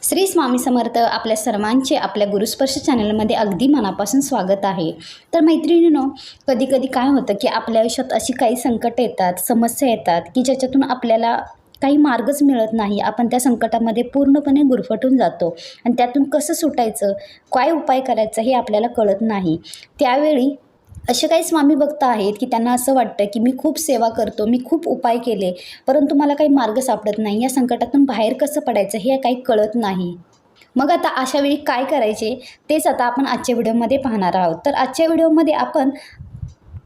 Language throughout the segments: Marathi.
श्री स्वामी समर्थ. आपल्या सर्वांचे आपल्या गुरुस्पर्श चॅनलमध्ये अगदी मनापासून स्वागत आहे. तर मैत्रिणींनो, कधी कधी काय होतं की आपल्या आयुष्यात अशी काही संकट येतात, समस्या येतात की ज्याच्यातून आपल्याला काही मार्गच मिळत नाही. आपण त्या संकटामध्ये पूर्णपणे गुरफटून जातो आणि त्यातून कसं सुटायचं, काय उपाय करायचा हे आपल्याला कळत नाही. त्यावेळी असे काही स्वामी भक्त आहेत की त्यांना असं वाटतं की मी खूप सेवा करतो, मी खूप उपाय केले, परंतु मला काही मार्ग सापडत नाही. या संकटातून बाहेर कसं पडायचं हे काही कळत नाही. मग आता अशा वेळी काय करायचे तेच आता आपण आजच्या व्हिडिओमध्ये पाहणार आहोत. तर आजच्या व्हिडिओमध्ये आपण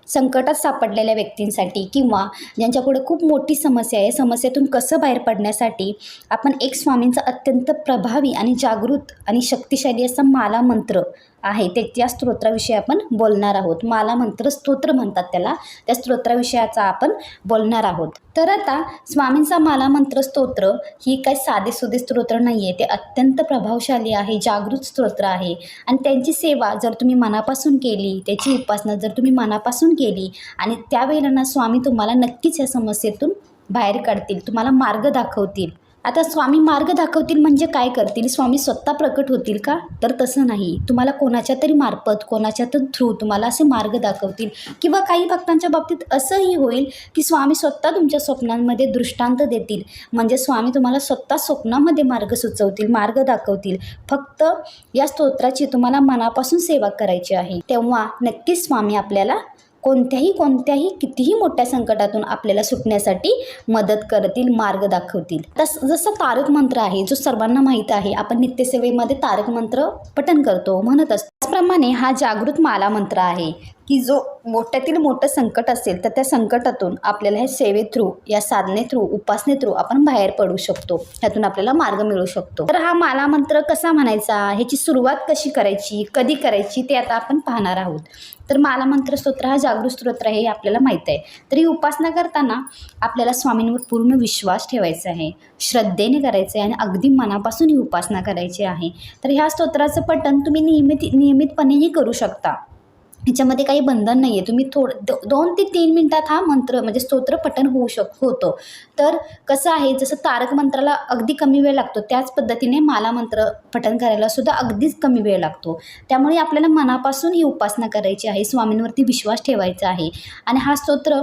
संकटात सापडलेल्या व्यक्तींसाठी किंवा ज्यांच्यापुढे खूप मोठी समस्या आहे, समस्येतून कसं बाहेर पडण्यासाठी आपण एक स्वामींचा अत्यंत प्रभावी आणि जागृत आणि शक्तिशाली असा माला मंत्र आहे त्या स्तोत्राविषयी आपण बोलणार आहोत. माला मंत्र स्तोत्र म्हणतात त्याला, त्या स्तोत्राविषयाचा आपण बोलणार आहोत. तर आता स्वामींचा माला मंत्र स्तोत्र ही काही साधेसुधे स्तोत्र नाही आहे, ते अत्यंत प्रभावशाली आहे, जागृत स्तोत्र आहे. आणि त्यांची सेवा जर तुम्ही मनापासून केली, त्याची उपासना जर तुम्ही मनापासून केली आणि त्यावेळेला ना स्वामी तुम्हाला नक्कीच या समस्येतून बाहेर काढतील, तुम्हाला मार्ग दाखवतील. आता स्वामी मार्ग दाखवतील म्हणजे काय करतील? स्वामी स्वतः प्रकट होतील का? तर तसं नाही. तुम्हाला कोणाच्या तरी मार्फत, कोणाच्या तरी थ्रू तुम्हाला असे मार्ग दाखवतील. किंवा काही भक्तांच्या बाबतीत असंही होईल की स्वामी स्वतः तुमच्या स्वप्नांमध्ये दृष्टांत देतील, म्हणजे स्वामी तुम्हाला स्वतः स्वप्नामध्ये मार्ग सुचवतील, मार्ग दाखवतील. फक्त या स्तोत्राची तुम्हाला मनापासून सेवा करायची आहे, तेव्हा नक्कीच स्वामी आपल्याला कोणत्याही कितीही मोठ्या संकटातून आपल्याला सुटण्यासाठी मदत करतील, मार्ग दाखवतील. जसं तारक मंत्र आहे, जो सर्वांना माहीत आहे, आपण नित्यसेवेमध्ये तारक मंत्र पठण करतो, म्हणत असतो. त्याचप्रमाणे हा जागृत माला मंत्र आहे की जो मोठ्यातील मोठं संकट असेल तर त्या संकटातून आपल्याला हे सेवे थ्रू, या साधने थ्रू, उपासने थ्रू आपण बाहेर पडू शकतो, त्यातून आपल्याला मार्ग मिळू शकतो. तर हा माला मंत्र कसा म्हणायचा, ह्याची सुरुवात कशी करायची, कधी करायची ते आता आपण पाहणार आहोत. तर माला मंत्र स्तोत्र हा जागृत स्तोत्र आहे, हे आपल्याला माहीत आहे. तर ही उपासना करताना आपल्याला स्वामींवर पूर्ण विश्वास ठेवायचा आहे, श्रद्धेने करायचं आहे आणि अगदी मनापासून ही उपासना करायची आहे. तर ह्या स्तोत्राचं पठण तुम्ही नियमितपणेही करू शकता, ह्याच्यामध्ये काही बंधन नाही आहे. तुम्ही 2 ते 3 मिनटात हा मंत्र म्हणजे स्तोत्र पठण होतं. तर कसं आहे, जसं तारक मंत्राला अगदी कमी वेळ लागतो, त्याच पद्धतीने माला मंत्र पठण करायला सुद्धा अगदीच कमी वेळ लागतो. त्यामुळे आपल्याला मनापासून ही उपासना करायची आहे, स्वामींवरती विश्वास ठेवायचा आहे. आणि हा स्तोत्र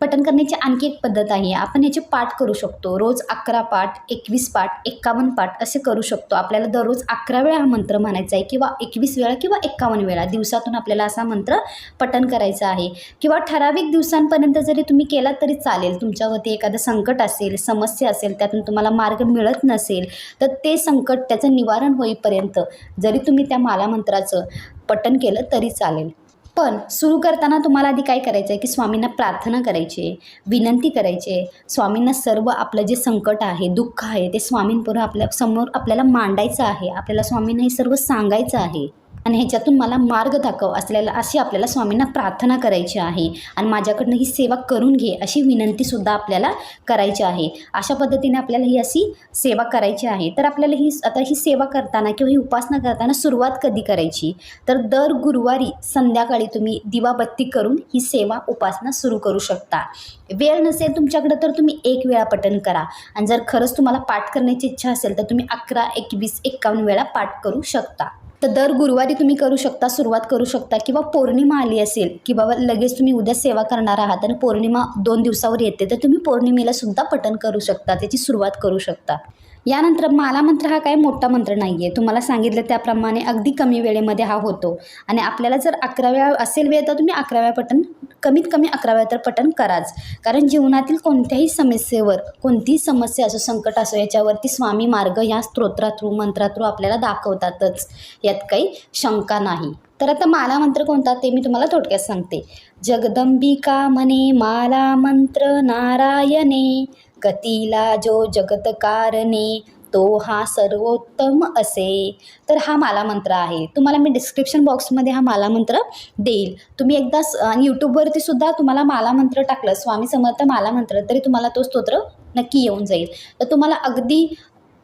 पठण करण्याची आणखी एक पद्धत आहे. आपण याचे पाठ करू शकतो, रोज 11 पाठ, 21 पाठ, 51 पाठ असे करू शकतो. आपल्याला दररोज 11 वेळा हा मंत्र म्हणायचा आहे किंवा 21 वेळा किंवा 51 वेळा दिवसातून आपल्याला असा मंत्र पठण करायचा आहे. किंवा ठराविक दिवसांपर्यंत जरी तुम्ही केला तरी चालेल. तुमच्यावरती एखादं संकट असेल, समस्या असेल, त्यातून तुम्हाला मार्ग मिळत नसेल तर ते संकट, त्याचं निवारण होईपर्यंत जरी तुम्ही त्या माला मंत्राचं पठण केलं तरी चालेल. पण सुरू करताना तुम्हाला आधी काय करायचं आहे की स्वामींना प्रार्थना करायची आहे, विनंती करायची आहे. स्वामींना सर्व आपलं जे संकट आहे, दुःख आहे, ते स्वामींपुढे आपल्यासमोर आपल्याला मांडायचं आहे. आपल्याला स्वामींना हे सर्व सांगायचं आहे आणि ह्याच्यातून मला मार्ग दाखव अशी आपल्याला स्वामींना प्रार्थना करायची आहे. आणि माझ्याकडनं ही सेवा करून घे अशी विनंतीसुद्धा आपल्याला करायची आहे. अशा पद्धतीने आपल्याला ही अशी सेवा करायची आहे. तर आपल्याला ही सेवा करताना किंवा ही उपासना करताना सुरुवात कधी करायची, तर दर गुरुवारी संध्याकाळी तुम्ही दिवाबत्ती करून ही सेवा, उपासना सुरू करू शकता. वेळ नसेल तुमच्याकडे तर तुम्ही 1 वेळा पठण करा. आणि जर खरंच तुम्हाला पाठ करण्याची इच्छा असेल तर तुम्ही 11, 21, 51 वेळा पाठ करू शकता. तर दर गुरुवारी तुम्ही करू शकता, सुरुवात करू शकता. किंवा पौर्णिमा आली असेल की बाबा लगेच तुम्ही उद्या सेवा करणार आहात आणि पौर्णिमा 2 दिवसावर येते, तर तुम्ही पौर्णिमेला सुद्धा पठण करू शकता, त्याची सुरुवात करू शकता. यानंतर माला मंत्र हा काही मोठा मंत्र नाही आहे, तुम्हाला सांगितलं त्याप्रमाणे अगदी कमी वेळेमध्ये हा होतो. आणि आपल्याला जर 11 वेळा असेल वेळ तर तुम्ही 11 वेळा पठण, कमीत कमी 11 वेळा तर पठण कराच. कारण जीवनातील कोणत्याही समस्येवर, कोणतीही समस्या असो, संकट असो, याच्यावरती स्वामी मार्ग या स्तोत्रा थ्रू, मंत्रा थ्रू आपल्याला दाखवतातच, यात काही शंका नाही. तर आता माला मंत्र कोणता ते मी तुम्हाला थोडक्यात सांगते. जगदंबिका म्हणे माला मंत्र नारायणे, गतीला जो जगत कारणे, तो हा सर्वोत्तम असे. तर हा माला मंत्र आहे. तुम्हाला मी डिस्क्रिप्शन बॉक्समध्ये हा माला मंत्र देईल. तुम्ही एकदा यूट्यूबवरती सुद्धा तुम्हाला माला मंत्र टाकलं, स्वामी समर्थ माला मंत्र, तरी तुम्हाला तो स्तोत्र नक्की येऊन जाईल. तर तुम्हाला अगदी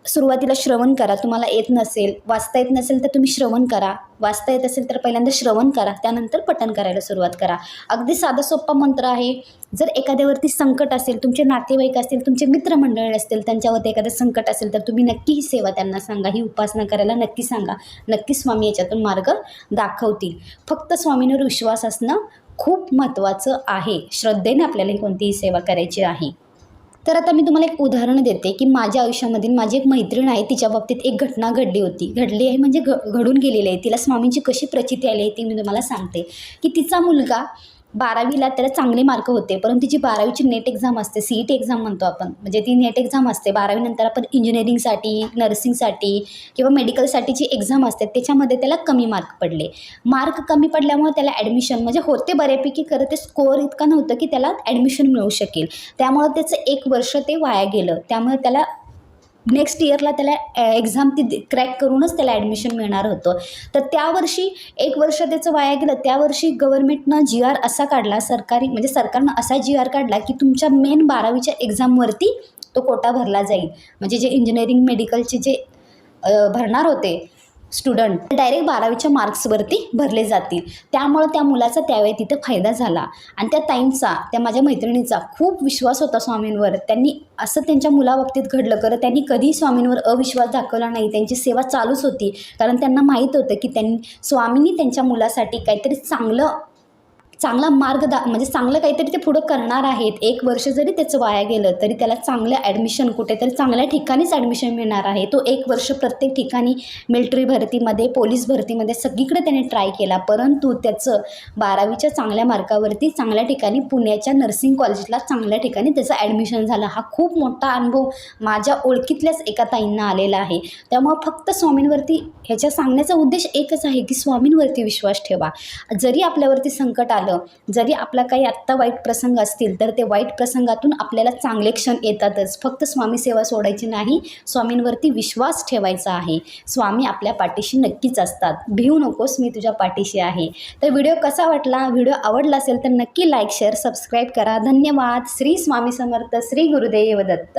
सुरुवातीला श्रवण करा. तुम्हाला येत नसेल, वाचता येत नसेल तर तुम्ही श्रवण करा. वाचता येत असेल तर पहिल्यांदा श्रवण करा, त्यानंतर पठण करायला सुरुवात करा. अगदी साधा सोपा मंत्र आहे. जर एखाद्यावरती संकट असेल, तुमचे नातेवाईक असतील, तुमचे मित्रमंडळी असतील, त्यांच्यावरती एखादं संकट असेल तर तुम्ही नक्की ही सेवा त्यांना सांगा, ही उपासना करायला नक्की सांगा. नक्की स्वामी याच्यातून मार्ग दाखवतील. फक्त स्वामींवर विश्वास असणं खूप महत्त्वाचं आहे. श्रद्धेने आपल्याला ही कोणतीही सेवा करायची आहे. तर आता मी तुम्हाला एक उदाहरण देते की माझ्या आयुष्यामधील माझी एक मैत्रीण आहे, तिच्या बाबतीत एक घटना घडली आहे, म्हणजे घडून गेलेली आहे. तिला स्वामींची कशी प्रचिती आली आहे ती मी तुम्हाला सांगते. की तिचा मुलगा 12वीला त्याला चांगले मार्क होते, परंतु तिची 12वीची नेट एक्झाम असते, CET एक्झाम म्हणतो आपण, म्हणजे ती नेट एक्झाम असते. 12वी नंतर आपण इंजिनिअरिंगसाठी, नर्सिंगसाठी किंवा मेडिकलसाठीची एक्झाम असते, त्याच्यामध्ये त्याला कमी मार्क पडले. मार्क कमी पडल्यामुळे त्याला ॲडमिशन म्हणजे होते बऱ्यापैकी, खरं ते स्कोअर इतका नव्हतं की त्याला ॲडमिशन मिळू शकेल. त्यामुळं त्याचं 1 वर्ष ते वाया गेलं. त्यामुळे त्याला नेक्स्ट इयरला त्याला एक्झाम ती क्रॅक करूनच त्याला ॲडमिशन मिळणार होतं. तर त्यावर्षी 1 वर्ष त्याचं वाया गेलं. त्यावर्षी गव्हर्नमेंटनं GR असा काढला, म्हणजे सरकारनं असा GR काढला की तुमच्या मेन 12वीच्या एक्झामवरती तो कोटा भरला जाईल. म्हणजे जे इंजिनिअरिंग मेडिकलचे जे भरणार होते स्टुडंट, डायरेक्ट 12वीच्या मार्क्सवरती भरले जातील. त्यामुळं त्या मुलाचा त्यावेळी तिथं फायदा झाला. आणि त्या ताईंचा, त्या माझ्या मैत्रिणीचा खूप विश्वास होता स्वामींवर. त्यांनी असं त्यांच्या मुलाबाबतीत घडलं, खरं त्यांनी कधीही स्वामींवर अविश्वास दाखवला नाही. त्यांची सेवा चालूच होती, कारण त्यांना माहीत होतं की स्वामींनी त्यांच्या मुलासाठी काहीतरी चांगला मार्ग म्हणजे चांगलं काहीतरी ते पुढं करणार आहेत. 1 वर्ष जरी त्याचं वाया गेलं तरी त्याला चांगलं ॲडमिशन, कुठेतरी चांगल्या ठिकाणीच ॲडमिशन मिळणार आहे. तो 1 वर्ष प्रत्येक ठिकाणी मिलिटरी भरतीमध्ये, पोलीस भरतीमध्ये सगळीकडे त्याने ट्राय केला, परंतु त्याचं 12वीच्या चांगल्या मार्कावरती चांगल्या ठिकाणी पुण्याच्या नर्सिंग कॉलेजला चांगल्या ठिकाणी त्याचं ॲडमिशन झालं. हा खूप मोठा अनुभव माझ्या ओळखीतल्याच एका ताईंना आलेला आहे. त्यामुळं फक्त स्वामींवरती, ह्याच्या सांगण्याचा उद्देश एकच आहे की स्वामींवरती विश्वास ठेवा. जरी आपल्यावरती संकट आलं, जरी आपला काही आत्ता वाईट प्रसंग असतील तर ते वाईट प्रसंगातून आपल्याला चांगले क्षण येतातच. फक्त स्वामी सेवा सोडायची नाही, स्वामींवरती विश्वास ठेवायचा आहे. स्वामी आपल्या पाठीशी नक्कीच असतात. भिवू नकोस, मी तुझ्या पाठीशी आहे. तर व्हिडिओ कसा वाटला? व्हिडिओ आवडला असेल तर नक्की लाईक, शेअर, सबस्क्राईब करा. धन्यवाद. श्री स्वामी समर्थ. श्री गुरुदेव दत्त.